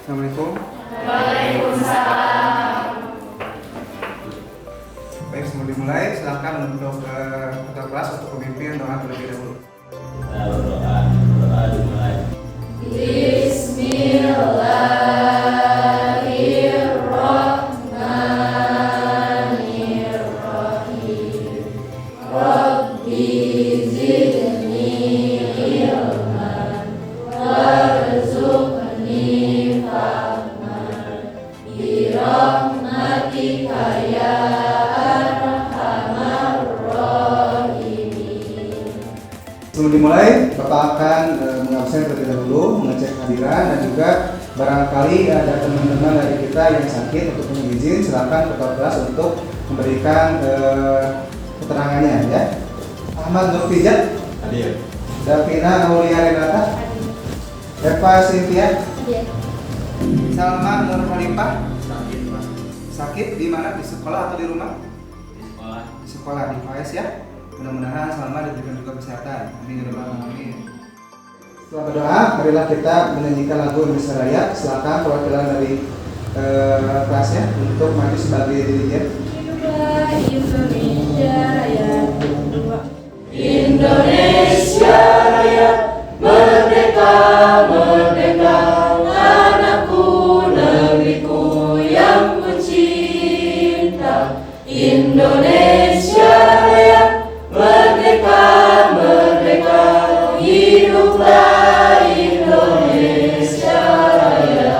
Assalamualaikum. Waalaikumsalam. Baik, sebelum dimulai, silakan untuk ketua kelas untuk pemimpin doa terlebih dahulu. Doa dimulai. Bismillahirrahmanirrahim. Rabbi zidni ilman warzuqni fahman birahmatika ya arhamar rahimin. Sebelum dimulai, Bapak akan mengabsen terlebih dahulu, mengecek hadiran dan juga barangkali ada teman-teman dari kita yang sakit untuk izin, silakan ketua kelas untuk memberikan keterangannya ya. Ahmad Nurfijat, Hadir. Davina Aulia Renata, Eva Cynthia, Salma Nur Khalifah. Sakit Pak. Sakit di mana? Di sekolah atau di rumah? Di sekolah. Di sekolah, di PAS ya. Mudah-mudahan Salma diberikan juga kesehatan. Amin ya rabbal alamin. Setelah berdoa, marilah kita menyanyikan lagu Indonesia Raya. Silakan perwakilan dari kelasnya untuk maju sebagai dirijen. Indonesia Raya. Indonesia Raya, merdeka, merdeka, tanahku, negeriku yang kucinta. Indonesia Raya, merdeka, merdeka, hiduplah Indonesia Raya.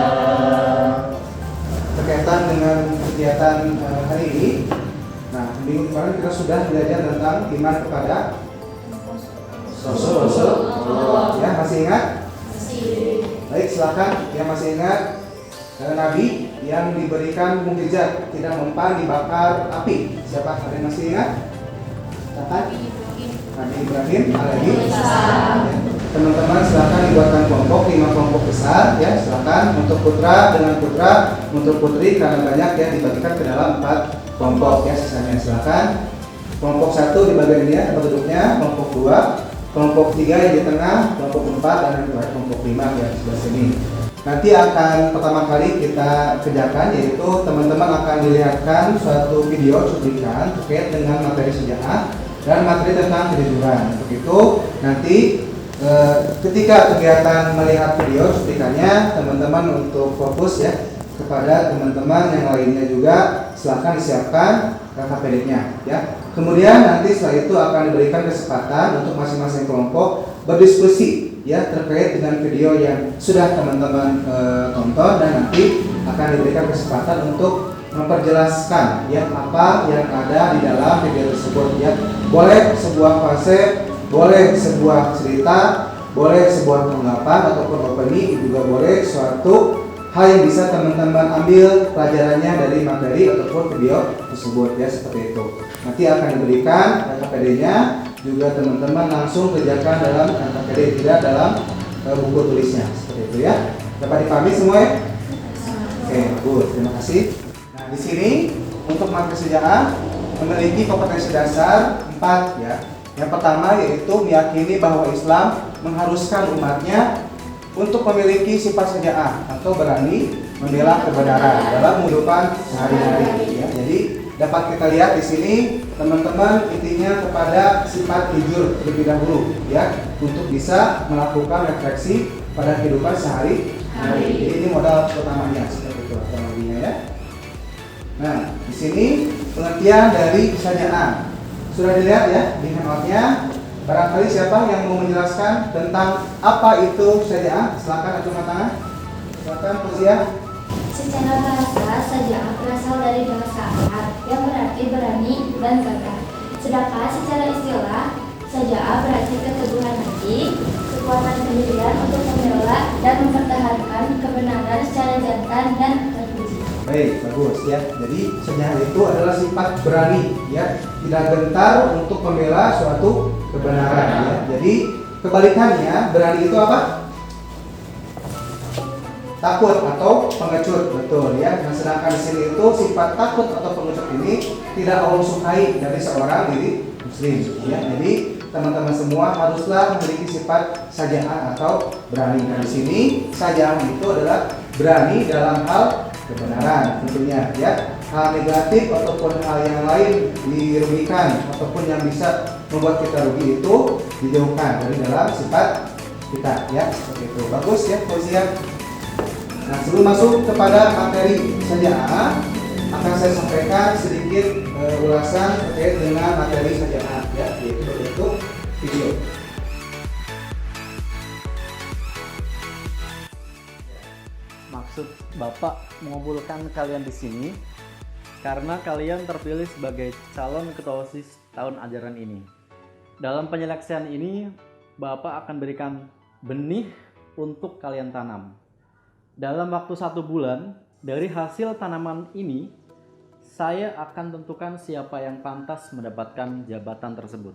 Berkaitan dengan kegiatan hari ini, nah minggu kemarin kita sudah belajar tentang iman kepada Rasul. Ya, masih ingat? Baik, silakan yang masih ingat Nabi yang diberikan mukjizat tidak mempan dibakar api. Siapa? Ada yang masih ingat? Silakan. Nabi Ibrahim alaihi salam. Ya. Teman-teman silakan dibuatkan kelompok 5 kelompok besar ya. Silakan untuk putra dengan putra, untuk putri karena banyak ya dibagikan ke dalam 4 kelompok ya. Sisanya silakan. Kelompok 1 di bagian ini ya, tempat duduknya. Kelompok 2, kelompok 3 yang di tengah, kelompok 4 dan yang terakhir kelompok 5 ya sebelah sini. Nanti akan pertama kali kita kerjakan yaitu teman-teman akan dilihatkan suatu video cuplikan terkait dengan materi sejarah dan materi tentang kejujuran. Untuk itu nanti ketika kegiatan melihat video cuplikannya, teman-teman untuk fokus ya kepada teman-teman yang lainnya juga silahkan disiapkan KKPD-nya ya. Kemudian nanti setelah itu akan diberikan kesempatan untuk masing-masing kelompok berdiskusi ya terkait dengan video yang sudah teman-teman tonton dan nanti akan diberikan kesempatan untuk memperjelaskan ya apa yang ada di dalam video tersebut ya. Boleh sebuah fase, boleh sebuah cerita, boleh sebuah tanggapan ataupun opini, juga boleh suatu hal yang bisa teman-teman ambil pelajarannya dari materi ataupun video tersebut ya, seperti itu. Nanti akan diberikan KKPD-nya, juga teman-teman langsung kerjakan dalam KKPD, tidak dalam buku tulisnya, seperti itu ya. Dapat dipahami semua ya? Oke, bagus, terima kasih. Nah, di sini untuk materi sejarah memiliki kompetensi dasar 4 ya. Yang pertama yaitu meyakini bahwa Islam mengharuskan umatnya untuk memiliki sifat syaja'ah atau berani membela kebenaran dalam kehidupan sehari-hari ya. Jadi dapat kita lihat di sini teman-teman intinya kepada sifat jujur terlebih dahulu ya untuk bisa melakukan refleksi pada kehidupan sehari-hari. Jadi ini modal utamanya seperti itu teknologinya ya. Nah, di sini pengertian dari syaja'ah sudah dilihat ya di handoutnya. Barangkali siapa yang mau menjelaskan tentang apa itu syaja'ah? Silakan acungkan tangan. Silakan Fuzia. Secara bahasa, syaja'ah berasal dari bahasa Arab yang berarti berani dan gagah. Sedangkan secara istilah, syaja'ah berarti keteguhan hati, kekuatan pendirian untuk membela dan mempertahankan kebenaran secara jantan dan terpuji. Baik, bagus ya. Jadi syaja'ah itu adalah sifat berani ya, tidak gentar untuk membela suatu kebenaran ya. Jadi kebalikannya berani itu apa? Takut atau pengecut, betul ya. Nah, sedangkan di sini itu sifat takut atau pengecut ini tidak Allah sukai dari seorang diri muslim ya. Jadi teman-teman semua haruslah memiliki sifat syaja'ah atau berani. Nah, di sini syaja'ah itu adalah berani dalam hal kebenaran tentunya ya. Hal negatif ataupun hal yang lain dirugikan ataupun yang bisa membuat kita rugi itu dijauhkan dari dalam sifat kita ya, seperti itu. Bagus ya, Fauziah. Nah, sebelum masuk kepada materi saja, akan saya sampaikan sedikit ulasan terkait dengan materi saja ya, yaitu bentuk video. Maksud Bapak mengumpulkan kalian di sini karena kalian terpilih sebagai calon ketua OSIS tahun ajaran ini. Dalam penyeleksian ini, Bapak akan berikan benih untuk kalian tanam. Dalam waktu 1 bulan, dari hasil tanaman ini, saya akan tentukan siapa yang pantas mendapatkan jabatan tersebut.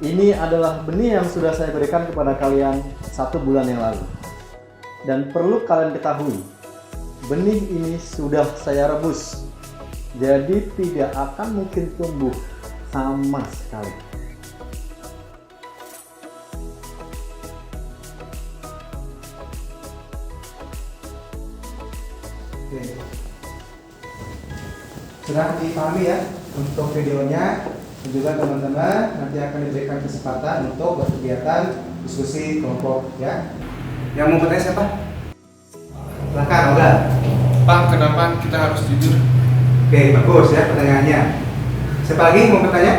Ini adalah benih yang sudah saya berikan kepada kalian 1 bulan yang lalu. Dan perlu kalian ketahui, benih ini sudah saya rebus. Jadi tidak akan mungkin tumbuh sama sekali. Oke. Sudah dipahami ya untuk videonya. Dan juga teman-teman nanti akan diberikan kesempatan untuk berkegiatan diskusi kelompok ya. Yang mau bertanya siapa? Silakan, Olga. Pak, kenapa kita harus jujur? Oke, bagus ya pertanyaannya. Siapa lagi mau bertanya?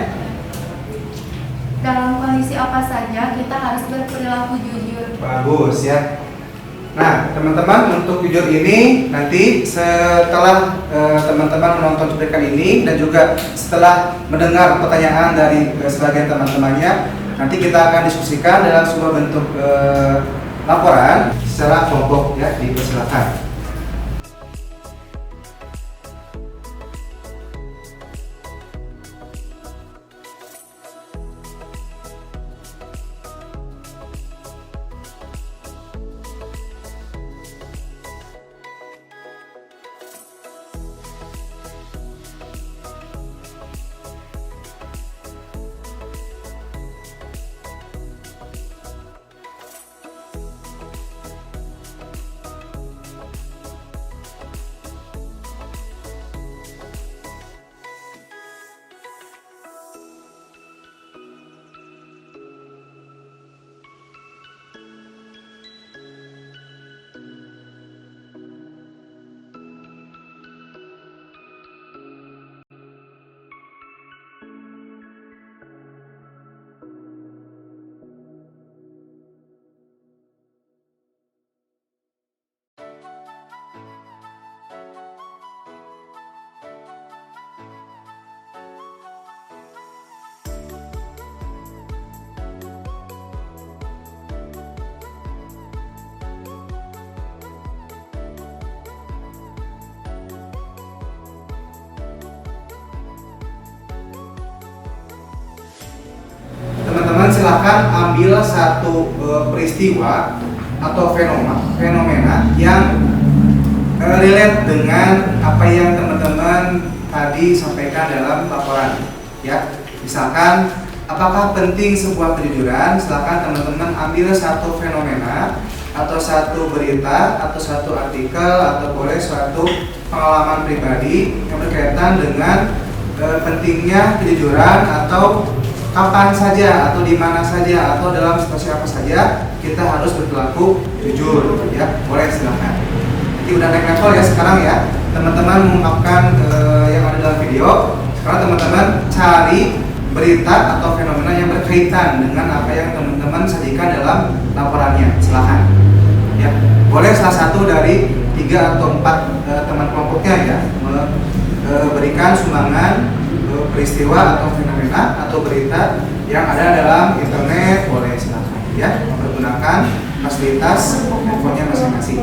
Dalam kondisi apa saja kita harus berperilaku jujur. Bagus ya. Nah, teman-teman untuk jujur ini nanti setelah teman-teman menonton cuplikan ini dan juga setelah mendengar pertanyaan dari sebagian teman-temannya, nanti kita akan diskusikan dalam sebuah bentuk laporan secara kelompok ya, dipersilakan. Teman-teman silakan ambil satu peristiwa atau fenomena yang relate dengan apa yang teman-teman tadi sampaikan dalam laporan ya. Misalkan apakah penting sebuah kejujuran, silakan teman-teman ambil satu fenomena atau satu berita atau satu artikel atau boleh suatu pengalaman pribadi yang berkaitan dengan pentingnya kejujuran atau kapan saja atau di mana saja atau dalam situasi apa saja kita harus berperilaku jujur ya. Boleh silakan. Jadi udah naik level ya sekarang ya. Teman-teman mengungkapkan yang ada dalam video. Sekarang teman-teman cari berita atau fenomena yang berkaitan dengan apa yang teman-teman sajikan dalam laporannya. Silakan. Ya. Boleh salah satu dari 3 atau 4 teman kelompoknya ya memberikan sumbangan peristiwa atau fenomena atau berita yang ada dalam internet. Boleh silakan ya. silakan fasilitas handphonenya masing-masing.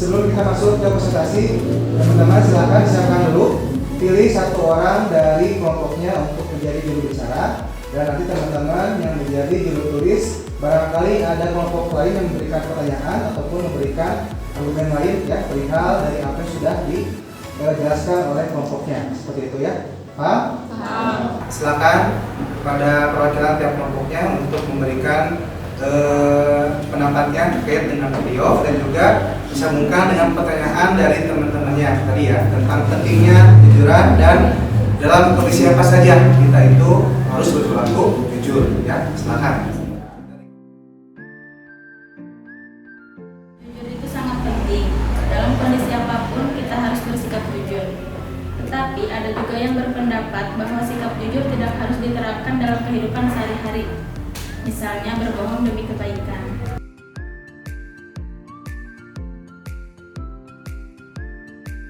Sebelum kita masuk ke presentasi, teman-teman silakan siapkan dulu, pilih satu orang dari kelompoknya untuk menjadi juru bicara, dan nanti teman-teman yang menjadi juru tulis, barangkali ada kelompok lain yang memberikan pertanyaan ataupun memberikan argumen lain ya perihal dari apa yang sudah dijelaskan oleh kelompoknya, seperti itu ya. Paham? Paham. Silakan pada perwakilan tiap kelompoknya untuk memberikan pendapatnya terkait dengan video dan juga disambungkan dengan pertanyaan dari teman-temannya tadi ya tentang pentingnya kejujuran dan dalam kondisi apa saja kita itu harus berperilaku jujur ya. Silakan. Jujur itu sangat penting. Dalam kondisi apapun kita harus bersikap jujur. Tetapi ada juga yang berpendapat bahwa sikap jujur tidak harus diterapkan dalam kehidupan sehari-hari. Misalnya berbohong demi kebaikan.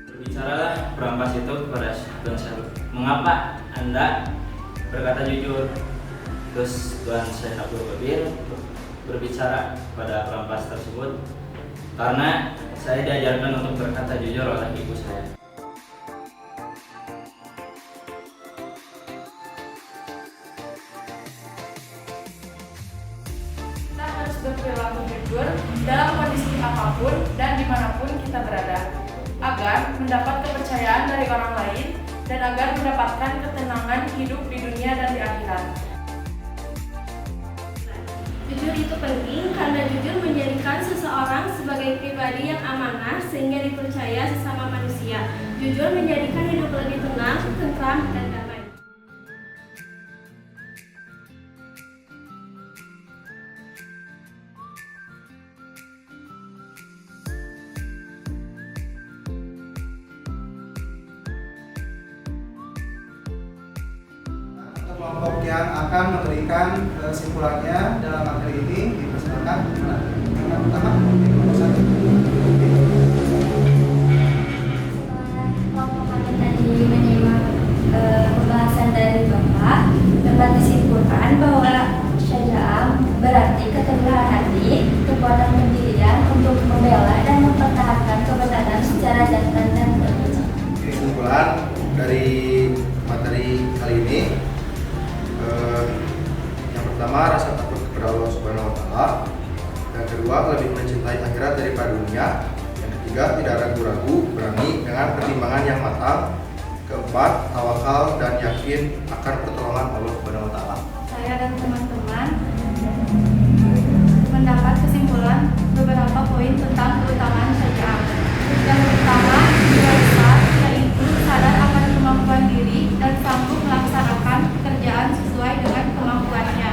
Berbicaralah perampas itu kepada Tuan Syarif. Mengapa Anda berkata jujur? Terus Tuan Syekh Abdul Qadir berbicara pada perampas tersebut, karena saya diajarkan untuk berkata jujur oleh ibu saya. Kita harus berperilaku jujur dalam kondisi apapun dan dimanapun kita berada, agar mendapat kepercayaan dari orang lain dan agar mendapatkan ketenangan hidup di dunia dan di akhirat. Jujur itu penting karena jujur menjadikan seseorang sebagai pribadi yang amanah sehingga dipercaya sesama manusia. Jujur menjadikan hidup lebih tenang, tentram, dan damai. Kelompok yang akan memberikan kesimpulannya dalam materi ini dipersilakan. Yang pertama, nomor 1. Kelompok kami tadi menyimak pembahasan dari Bapak dapat disimpulkan bahwa syaja'ah berarti keteguhan hati, kekuatan pendirian untuk membela dan mempertahankan kebenaran secara jantan dan terbuka. Kesimpulan dari materi kali ini. Yang pertama, rasa takut kepada Allah Subhanahu wa Ta'ala. Yang kedua, lebih mencintai akhirat daripada dunia. Yang ketiga, tidak ragu-ragu, berani dengan pertimbangan yang matang. Keempat, tawakal dan yakin akan pertolongan Allah Subhanahu wa Ta'ala. Saya dan teman-teman mendapat kesimpulan beberapa poin tentang keutamaan syaja'ah. Yang pertama, yang besar, yaitu sadar akan kemampuan diri dan sanggup melaksanakan pekerjaan sesuai dengan kemampuannya.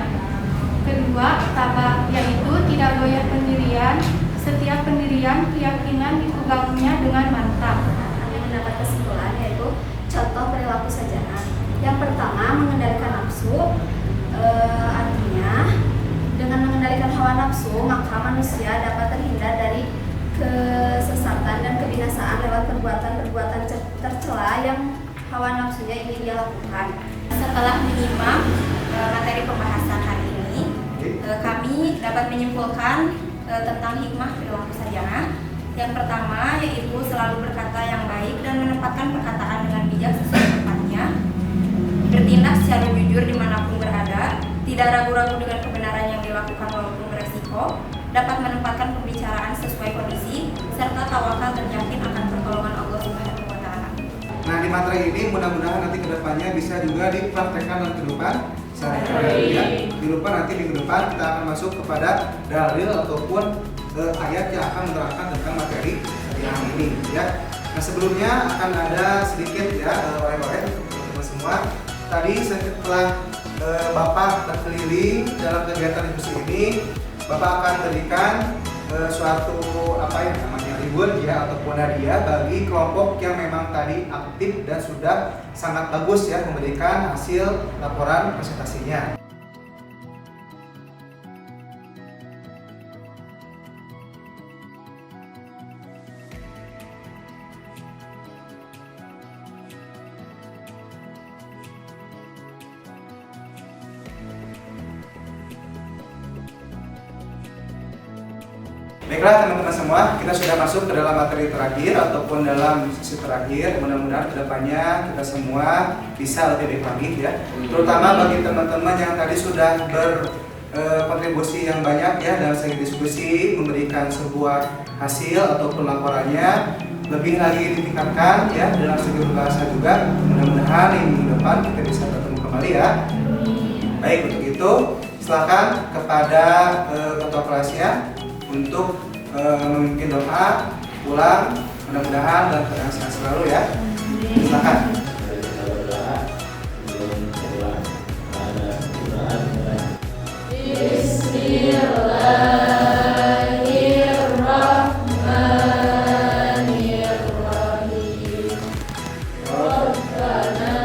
Kedua, tabah, yaitu tidak goyah pendirian. Setiap pendirian keyakinan dipegangnya dengan mantap. Kami mendapat kesimpulan yaitu contoh perilaku syaja'ah. Yang pertama, mengendalikan nafsu. Artinya dengan mengendalikan hawa nafsu maka manusia dapat terhindar dari kesesatan dan kebinasaan lewat perbuatan-perbuatan tercela yang hawa nafsunya ingin dia lakukan. Setelah menyimak materi pembahasan hari ini, kami dapat menyimpulkan tentang hikmah perilaku syaja'ah. Yang pertama yaitu selalu berkata yang baik dan menempatkan perkataan dengan bijak sesuai tempatnya, bertindak secara jujur dimanapun berada, tidak ragu-ragu dengan kebenaran yang dilakukan walaupun beresiko, dapat menempatkan pembicaraan sesuai kondisi, serta tawakal dan yakin akan pertolongan Allah Subhanahu wa Ta'ala. Nah, di materi ini mudah-mudahan nanti kedepannya bisa juga dipraktekkan dalam kehidupan sehari-hari ya. Di lupa nanti minggu depan kita akan masuk kepada dalil ataupun ayat yang akan menerangkan tentang materi yang ini ya. Nah sebelumnya akan ada sedikit ya oleh-oleh untuk teman-teman semua. Tadi setelah Bapak berkeliling dalam kegiatan diskusi ini, Bapak akan berikan suatu apa yang namanya reward ya ataupun hadiah bagi kelompok yang memang tadi aktif dan sudah sangat bagus ya memberikan hasil laporan presentasinya. Baiklah teman-teman semua, kita sudah masuk ke dalam materi terakhir ataupun dalam sesi terakhir. Mudah-mudahan kedepannya kita semua bisa lebih baik lagi ya. Terutama bagi teman-teman yang tadi sudah berkontribusi yang banyak ya dalam segi diskusi, memberikan sebuah hasil ataupun laporannya lebih lagi ditingkatkan ya dalam segi berbahasa juga. Mudah-mudahan di minggu depan kita bisa bertemu kembali ya. Baik, untuk itu silakan kepada ketua kelasnya untuk memimpin doa pulang, mudah-mudahan dalam keadaan sehat selalu ya. Silakan. Bismillahirrahmanirrahim. Rabbana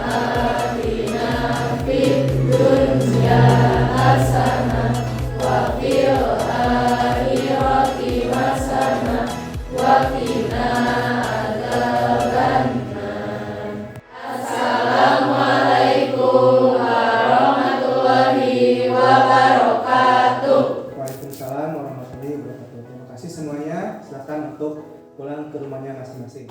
atina fid dunya hasanah wa fil akhirati hasanah wa qina adzabannar. Assalamualaikum warahmatullahi wabarakatuh. Waalaikumsalam warahmatullahi wabarakatuh. Terima kasih semuanya. Silakan untuk pulang ke rumahnya masing-masing.